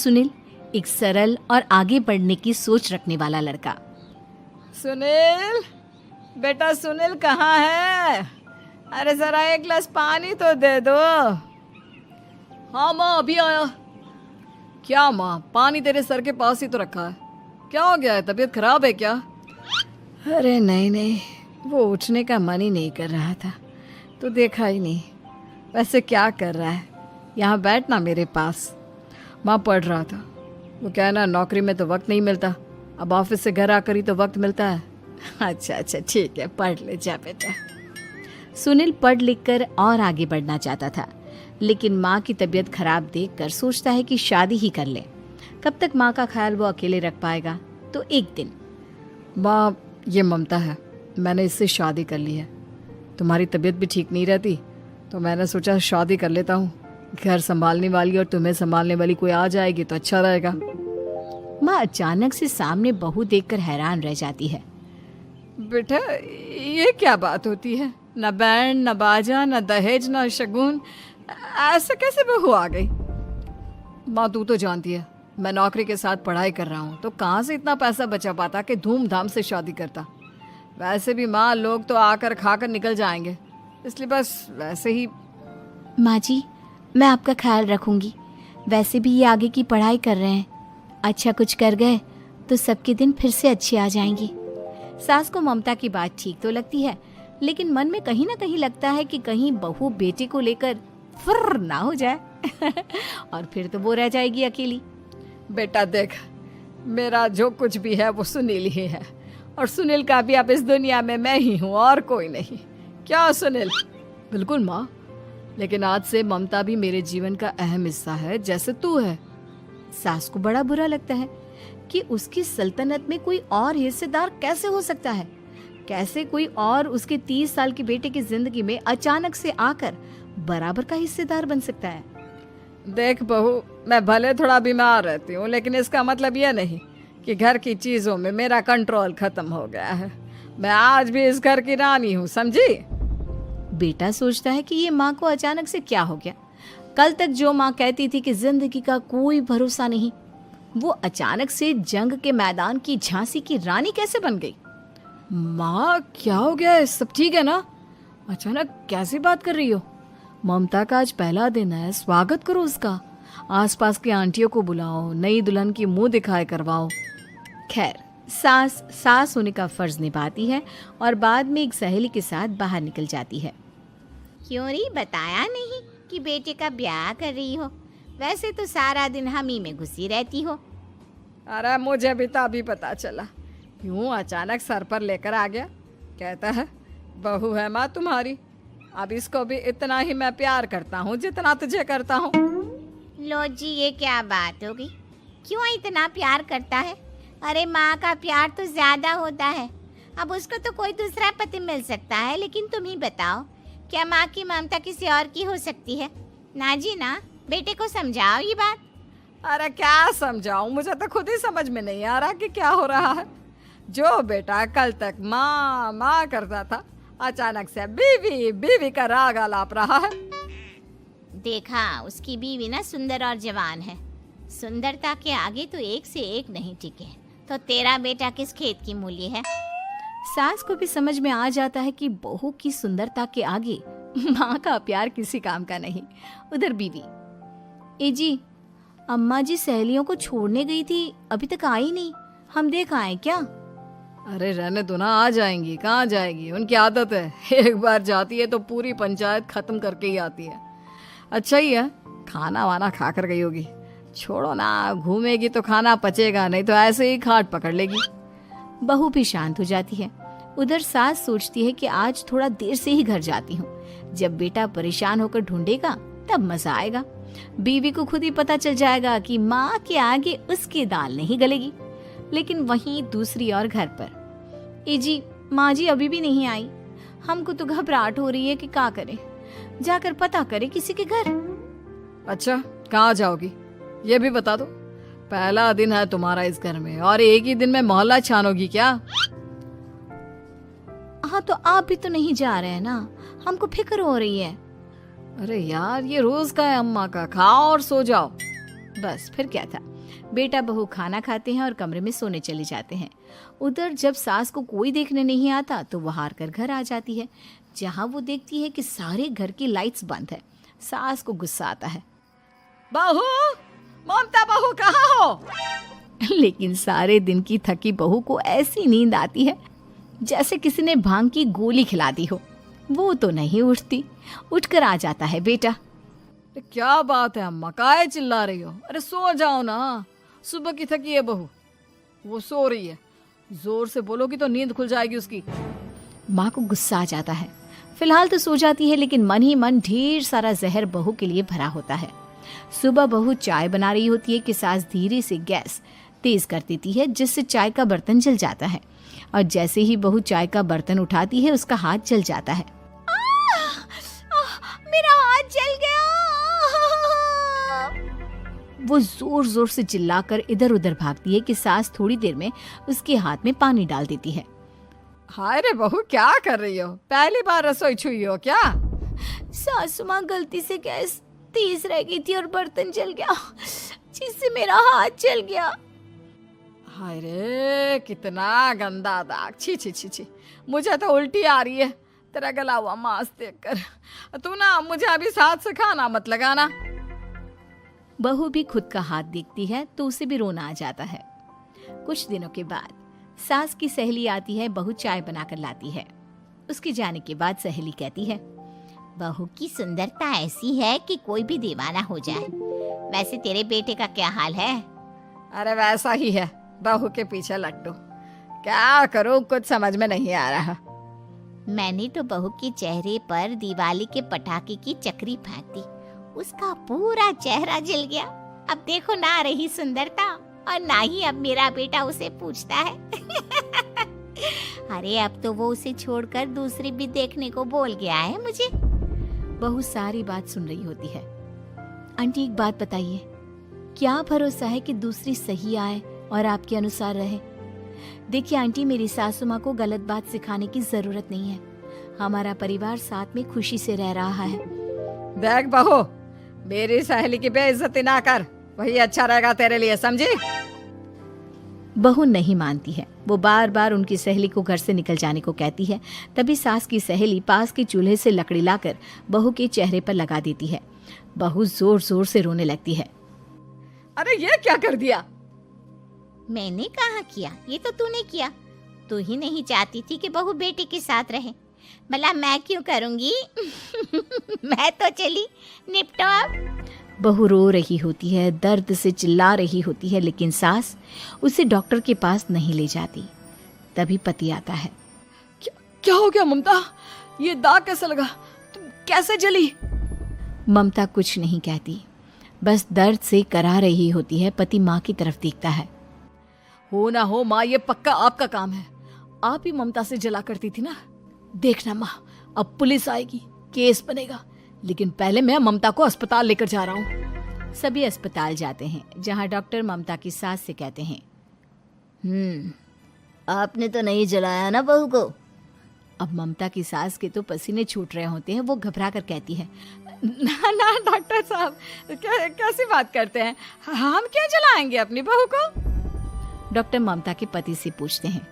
सुनील, एक सरल और आगे बढ़ने की सोच रखने वाला लड़का। सुनील, बेटा सुनील कहाँ है? अरे जरा एक गिलास पानी तो दे दो। हाँ माँ, अभी आया। क्या माँ, पानी तेरे सर के पास ही तो रखा है। क्या हो गया है, तबीयत खराब है क्या? अरे नहीं नहीं, वो उठने का मन ही नहीं कर रहा था, तो देखा ही नहीं। वैसे क्या कर रहा है? यहाँ बैठना मेरे पास। माँ पढ़ रहा था। वो क्या है ना, नौकरी में तो वक्त नहीं मिलता, अब ऑफिस से घर आकर ही तो वक्त मिलता है। अच्छा अच्छा ठीक है, पढ़ ले जा बेटा। सुनील पढ़ लिख कर और आगे बढ़ना चाहता था, लेकिन माँ की तबीयत खराब देखकर सोचता है कि शादी ही कर ले। कब तक माँ का ख्याल वो अकेले रख पाएगा? तो एक दिन, माँ ये ममता है, मैंने इससे शादी कर ली है। तुम्हारी तबीयत भी ठीक नहीं रहती, तो मैंने सोचा शादी कर लेता हूँ। घर संभालने वाली और तुम्हें संभालने वाली कोई आ जाएगी तो अच्छा रहेगा। माँ अचानक से सामने बहू देखकर हैरान रह जाती है। बेटा ये क्या बात होती है? न बैंड, न बाजा, न दहेज, न शगुन, ऐसे कैसे बहू आ गई? माँ तू तो जानती है, मैं नौकरी के साथ पढ़ाई कर रहा हूँ, तो कहाँ से इतना पैसा बचा पाता कि धूमधाम से शादी करता। वैसे भी माँ, लोग तो आकर खाकर निकल जाएंगे, इसलिए बस वैसे ही। माँ जी, मैं आपका ख्याल रखूंगी। वैसे भी ये आगे की पढ़ाई कर रहे हैं, अच्छा कुछ कर गए तो सबके दिन फिर से अच्छे आ जाएंगे। सास को ममता की बात ठीक तो लगती है, लेकिन मन में कहीं ना कहीं लगता है कि कहीं बहू बेटे को लेकर फुर्र ना हो जाए और फिर तो वो रह जाएगी अकेली। बेटा देख, मेरा जो कुछ भी है वो सुनील ही है, और सुनील का भी अब इस दुनिया में मैं ही हूँ और कोई नहीं। क्या सुनील? बिल्कुल माँ, लेकिन आज से ममता भी मेरे जीवन का अहम हिस्सा है, जैसे तू है। सास को बड़ा बुरा लगता है कि उसकी सल्तनत में कोई और हिस्सेदार कैसे हो सकता है। कैसे कोई और उसके 30 साल के बेटे की जिंदगी में अचानक से आकर बराबर का हिस्सेदार बन सकता है। देख बहू, मैं भले थोड़ा बीमार रहती हूँ, लेकिन इसका मतलब यह नहीं कि घर की चीजों में मेरा कंट्रोल खत्म हो गया है। मैं आज भी इस घर की रानी हूँ, समझी? बेटा सोचता है कि ये माँ को अचानक से क्या हो गया। कल तक जो माँ कहती थी कि जिंदगी का कोई भरोसा नहीं, वो अचानक से जंग के मैदान की झांसी की रानी कैसे बन गई? माँ क्या हो गया है? सब ठीक है ना? अचानक कैसी बात कर रही हो? ममता का आज पहला दिन है, स्वागत करो उसका। आसपास की आंटियों को बुलाओ, नई दुल्हन की मुंह दिखाए करवाओ। खैर, सास होने का फर्ज निभाती है और बाद में एक सहेली के साथ बाहर निकल जाती है। क्यों री बताया नहीं कि बेटे का ब्याह कर रही हो? वैसे तो सारा दिन हम ही में घुसी रहती हो। अरे मुझे भी तो अभी पता चला, यूं अचानक सर पर लेकर आ गया। कहता है बहू है माँ तुम्हारी, अब इसको भी इतना ही मैं प्यार करता हूँ जितना तुझे करता हूँ। लो जी, ये क्या बात होगी? क्यों इतना प्यार करता है? अरे माँ का प्यार तो ज्यादा होता है। अब उसको तो कोई दूसरा पति मिल सकता है, लेकिन तुम ही बताओ, क्या माँ की ममता किसी और की हो सकती है? ना जी ना, बेटे को समझाओ ये बात। अरे क्या समझाऊं, मुझे तो खुद ही समझ में नहीं आ रहा कि क्या हो रहा है। जो बेटा कल तक माँ माँ करता था, अचानक से बीवी बीवी का राग आलाप रहा है। देखा, उसकी बीवी ना सुंदर और जवान है। सुंदरता के आगे तो एक से एक नहीं टिके, तो तेरा बेटा किस खेत की मूली है? सास को भी समझ में आ जाता है कि बहू की सुंदरता के आगे माँ का प्यार किसी काम का नहीं। उधर बीवी, ए जी, अम्मा जी सहेलियों को छोड़ने गई थी, अभी तक आई नहीं, हम देख आए क्या? अरे रहने दो ना, आ जाएंगी। कहाँ जाएगी, उनकी आदत है, एक बार जाती है तो पूरी पंचायत खत्म करके ही आती है। अच्छा ही है, खाना वाना खा कर गई होगी। छोड़ो ना, घूमेगी तो खाना पचेगा, नहीं तो ऐसे ही खाट पकड़ लेगी। बहू भी शांत हो जाती है। उधर सास सोचती है कि आज थोड़ा देर से ही घर जाती हूँ, जब बेटा परेशान होकर ढूंढेगा तब मजा आएगा। बीवी को खुद ही पता चल जाएगा कि माँ के आगे उसकी दाल नहीं गलेगी। लेकिन वहीं दूसरी ओर घर पर, ए जी, माँ जी अभी भी नहीं आई, हमको तो घबराहट हो रही है कि क्या करें, जाकर पता करे किसी के घर। अच्छा, कहाँ जाओगी ये भी बता दो। पहला दिन है तुम्हारा इस घर में और एक ही दिन में मोहल्ला छानोगी क्या? हाँ, तो आप भी तो नहीं जा रहे हैं ना, हमको फिक्र हो रही है। अरे यार, ये रोज का है अम्मा का, खाओ और सो जाओ। बस फिर क्या था, बेटा बहू खाना खाते हैं और कमरे में सोने चले जाते हैं। उधर जब सास को कोई देखने नहीं आता तो वो हार कर घर आ जाती है, जहाँ वो देखती है कि सारे घर की लाइट्स बंद है। सास को गुस्सा आता है, बहू, ममता बहू कहाँ हो? लेकिन सारे दिन की थकी बहू को ऐसी नींद आती है जैसे किसी ने भांग की गोली खिला दी हो। वो तो नहीं उठती। उठकर आ जाता है बेटा। क्या बात है अम्मा, काहे चिल्ला रही हो? अरे सो जाओ ना, सुबह की थकी है बहू, वो सो रही है। जोर से बोलोगी तो नींद खुल जाएगी उसकी। माँ को गुस्सा आ जाता है। फिलहाल तो सो जाती है, लेकिन मन ही मन ढेर सारा जहर बहू के लिए भरा होता है। सुबह बहू चाय बना रही होती है कि सास धीरे से गैस तेज कर देती है, जिससे चाय का बर्तन जल जाता है। और जैसे ही बहू चाय का बर्तन उठाती है, उसका हाथ जल जाता है। मेरा हाथ जल गया। वो जोर जोर से चिल्लाकर इधर उधर भागती है कि सास थोड़ी देर में उसके हाथ में पानी डाल देती है। हाय रे बहू, क्या कर रही हो? पहली बार रसोई छुई हो क्या? सासू माँ गलती से गैस तेज रह गई थी और बर्तन जल गया, जिससे मेरा हाथ जल गया। हाय रे, कितना गंदा दाग। छी छी छी छी, मुझे तो उल्टी आ रही है तेरा गला हुआ मांस देखकर। तू ना मुझे अभी साथ से खाना मत लगाना। बहू भी खुद का हाथ देखती है तो उसे भी रोना आ जाता है। कुछ दिनों के बाद सास की सहेली आती है, बहू चाय बनाकर लाती है। उसके जाने के बाद सहेली कहती है, बहू की सुंदरता ऐसी है कि कोई भी दीवाना हो जाए। वैसे तेरे बेटे का क्या हाल है? अरे वैसा ही है, बहू के पीछे लट्टू। क्या करूं, कुछ समझ में नहीं आ रहा। मैंने तो बहू के चेहरे पर दिवाली के पटाखे की चक्री फेंक दी, उसका पूरा चेहरा जल गया। अब देखो ना रही सुंदरता, और ना ही अब मेरा बेटा उसे पूछता है। अरे अब तो वो उसे छोड़कर दूसरी भी देखने को बोल गया है मुझे। बहू सारी बात सुन रही होती है। आंटी एक बात बताइए, क्या भरोसा है कि दूसरी सही आए और आपके अनुसार रहे? देखिए आंटी, मेरी सासू माँ को गलत बात सिखाने की जरूरत नहीं है। हमारा परिवार साथ में खुशी से रह रहा है। देख बहू, मेरी सहेली की बेइज्जती ना कर, वही अच्छा रहेगा तेरे लिए, समझी? बहू नहीं मानती है। वो बार बार उनकी सहेली को घर से निकल जाने को कहती है। तभी सास की सहेली पास के चूल्हे से लकड़ी लाकर बहू के चेहरे पर लगा देती है। बहू जोर जोर से रोने लगती है। अरे ये क्या कर दिया? मैंने कहा किया, ये तो तूने किया। तू ही नहीं चाहती थी कि बहू बेटे के साथ रहे, भला मैं क्यों करूंगी? मैं तो चली, निपटो अब। बहू रो रही होती है, दर्द से चिल्ला रही होती है, लेकिन सास उसे डॉक्टर के पास नहीं ले जाती। तभी पति आता है। क्या हो गया ममता? ये दाग कैसे लगा? तुम कैसे जली? ममता कुछ नहीं कहती, बस दर्द से करा रही होती है। पति माँ की तरफ देखता है। हो ना हो माँ, ये पक्का आपका काम है। आप ही ममता से जला करती थी ना। देखना माँ, अब पुलिस आएगी, केस बनेगा, लेकिन पहले मैं ममता को अस्पताल लेकर जा रहा हूँ। सभी अस्पताल जाते हैं, जहाँ डॉक्टर ममता की सास से कहते हैं, आपने तो नहीं जलाया ना बहू को? अब ममता की सास के तो पसीने छूट रहे होते हैं। वो घबरा कर कहती है, ना ना डॉक्टर साहब, कैसी बात करते हैं? हम क्या जलाएंगे अपनी बहू को? डॉक्टर ममता के पति से पूछते हैं।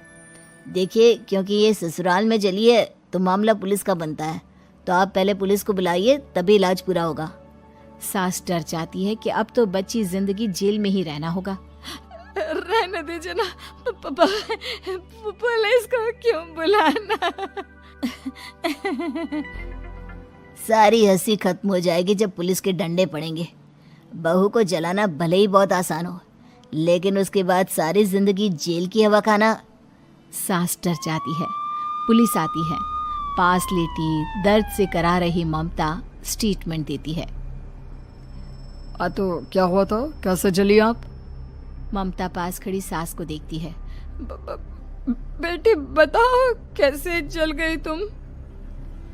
देखिए, क्योंकि ये ससुराल में जली है तो मामला पुलिस का बनता है, तो आप पहले पुलिस को बुलाइए, तभी इलाज पूरा होगा। सास डर जाती है कि अब तो बच्ची जिंदगी जेल में ही रहना होगा। रहने दीजिए ना, पुलिस को क्यों बुलाना? सारी हंसी खत्म हो जाएगी जब पुलिस के डंडे पड़ेंगे। बहू को जलाना भले ही बहुत आसान हो, लेकिन उसके बाद सारी जिंदगी जेल की हवा खाना। सास डर जाती है। पुलिस आती है। पास लेटी दर्द से करा रही ममता स्टेटमेंट देती है। तो क्या हुआ था? कैसे जली आप? ममता पास खड़ी सास को देखती है। बेटी बताओ, कैसे जल गई तुम?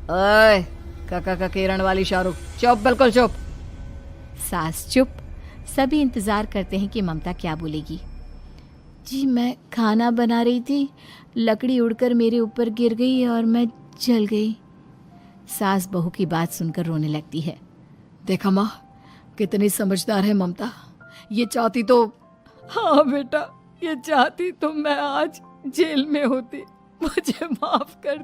ओए, काका का किरण वाली शाहरुख, चुप, बिल्कुल चुप। सास चुप। सभी इंतजार करते हैं कि ममता क्या बोलेगी। जी मैं खाना बना रही थी, लकड़ी उड़कर मेरे ऊपर गिर गई और मैं जल गई। सास बहू की बात सुनकर रोने लगती है। देखा माँ, कितनी समझदार है ममता। ये चाहती तो, हाँ बेटा, ये चाहती तो मैं आज जेल में होती। मुझे माफ कर